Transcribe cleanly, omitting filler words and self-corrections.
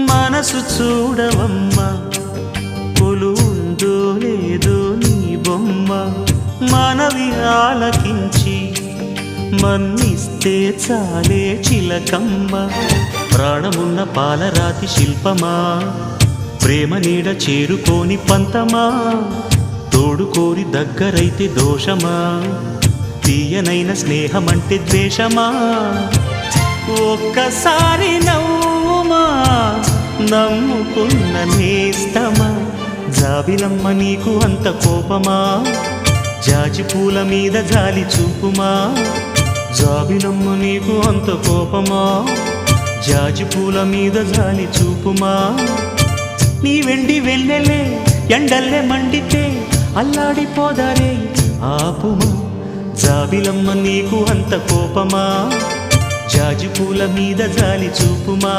మనసు చూడవమ్మా కొలువుందో లేదో నీ బొమ్మ మనవి ఆలకించి మన్నిస్తే చాలే చిలకమ్మ ప్రాణమున్న పాలరాతి శిల్పమా ప్రేమ నీడ చేరుకోని పంతమా తోడుకోరి దగ్గరైతే దోషమా తీయనైన స్నేహమంటే ద్వేషమా ఒక్కసారి నవ్వుమా నమ్ముకున్న నేస్తమా జాబిలమ్మ నీకు అంత కోపమా జాజి పూల మీద జాలి చూపుమా జాబిలమ్మ నీకు అంత కోపమా జాజి పూల మీద జాలి చూపుమా నీ వెండి వెన్నెలే ఎండల్లే మండితే అల్లాడిపోదారే ఆపుమా జాబిలమ్మ నీకు అంత కోపమా జాజి పూల మీద జాలి చూపుమా